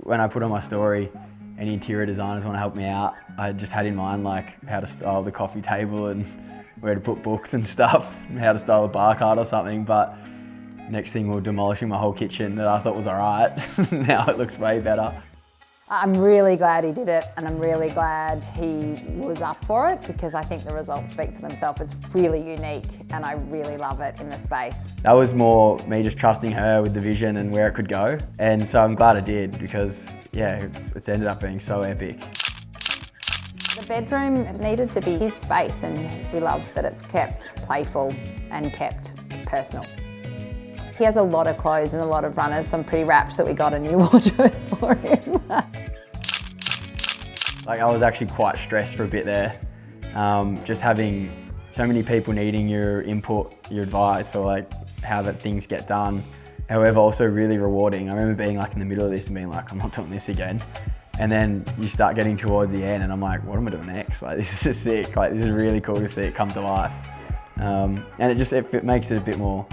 When I put on my story, any interior designers want to help me out, I just had in mind like how to style the coffee table and where to put books and stuff, how to style a bar cart or something, but next thing we're demolishing my whole kitchen that I thought was alright. Now it looks way better. I'm really glad he did it, and I'm really glad he was up for it, because I think the results speak for themselves. It's really unique and I really love it in the space. That was more me just trusting her with the vision and where it could go. And so I'm glad I did, because yeah, it's ended up being so epic. The bedroom needed to be his space, and we love that it's kept playful and kept personal. He has a lot of clothes and a lot of runners, so I'm pretty rapt that we got a new wardrobe for him. Like, I was actually quite stressed for a bit there. Just having so many people needing your input, your advice, or like how that things get done. However, also really rewarding. I remember being like in the middle of this and being like, I'm not doing this again. And then you start getting towards the end and I'm like, what am I doing next? Like, this is sick. Like, this is really cool to see it come to life. And it makes it a bit more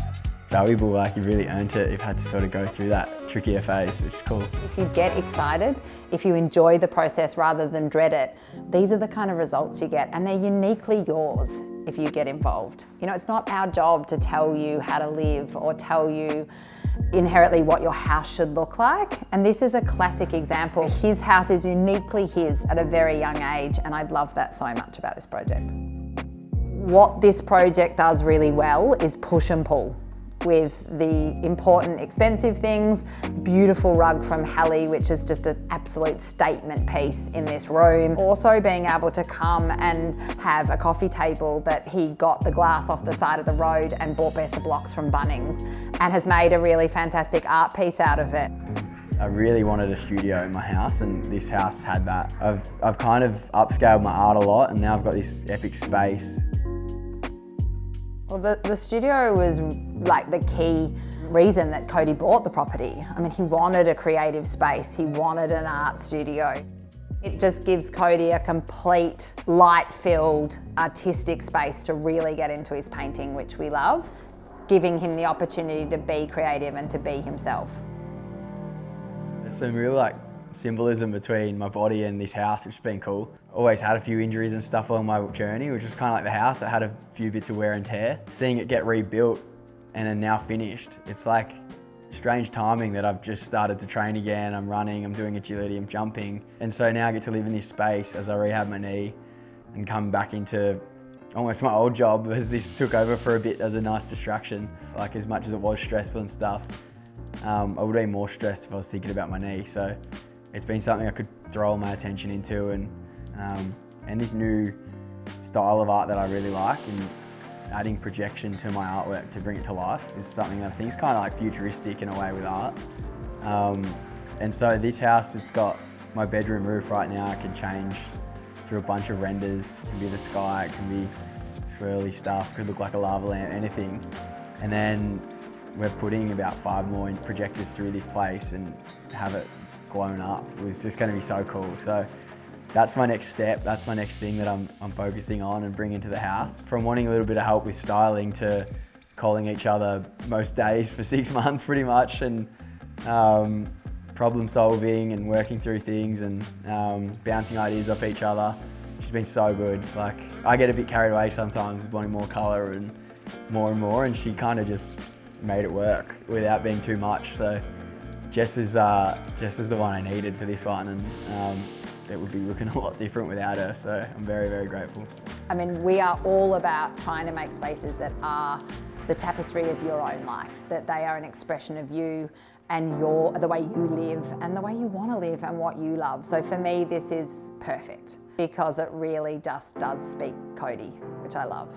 valuable, like you really earned it. You've had to sort of go through that trickier phase, which is cool. If you get excited, if you enjoy the process rather than dread it, these are the kind of results you get, and they're uniquely yours if you get involved. You know, it's not our job to tell you how to live or tell you inherently what your house should look like. And this is a classic example. His house is uniquely his at a very young age, and I love that so much about this project. What this project does really well is push and pull with the important, expensive things. Beautiful rug from Hallie, which is just an absolute statement piece in this room. Also being able to come and have a coffee table that he got the glass off the side of the road and bought better blocks from Bunnings, and has made a really fantastic art piece out of it. I really wanted a studio in my house, and this house had that. I've kind of upscaled my art a lot, and now I've got this epic space. Well, the studio was like the key reason that Cody bought the property. I mean, he wanted a creative space. He wanted an art studio. It just gives Cody a complete, light-filled, artistic space to really get into his painting, which we love, giving him the opportunity to be creative and to be himself. There's some real symbolism between my body and this house, which has been cool. Always had a few injuries and stuff along my journey, which was kind of like the house. It had a few bits of wear and tear. Seeing it get rebuilt and then now finished, it's like strange timing that I've just started to train again. I'm running, I'm doing agility, I'm jumping. And so now I get to live in this space as I rehab my knee and come back into almost my old job, as this took over for a bit as a nice distraction. Like, as much as it was stressful and stuff, I would be more stressed if I was thinking about my knee. So it's been something I could throw all my attention into, and this new style of art that I really like, and adding projection to my artwork to bring it to life is something that I think is kind of like futuristic in a way with art. And so this house, it's got my bedroom roof right now. I can change through a bunch of renders. It can be the sky, it can be swirly stuff, could look like a lava lamp, anything. And then we're putting about 5 more projectors through this place and have it blown up. It was just going to be so cool. So that's my next step. That's my next thing that I'm focusing on and bringing to the house. From wanting a little bit of help with styling to calling each other most days for 6 months pretty much, and problem solving and working through things and bouncing ideas off each other. She's been so good. Like, I get a bit carried away sometimes with wanting more colour and more, and she kind of just made it work without being too much. So Jess is the one I needed for this one, and it would be looking a lot different without her, so I'm very, very grateful. I mean, we are all about trying to make spaces that are the tapestry of your own life, that they are an expression of you and the way you live and the way you want to live and what you love. So for me, this is perfect because it really just does speak Cody, which I love.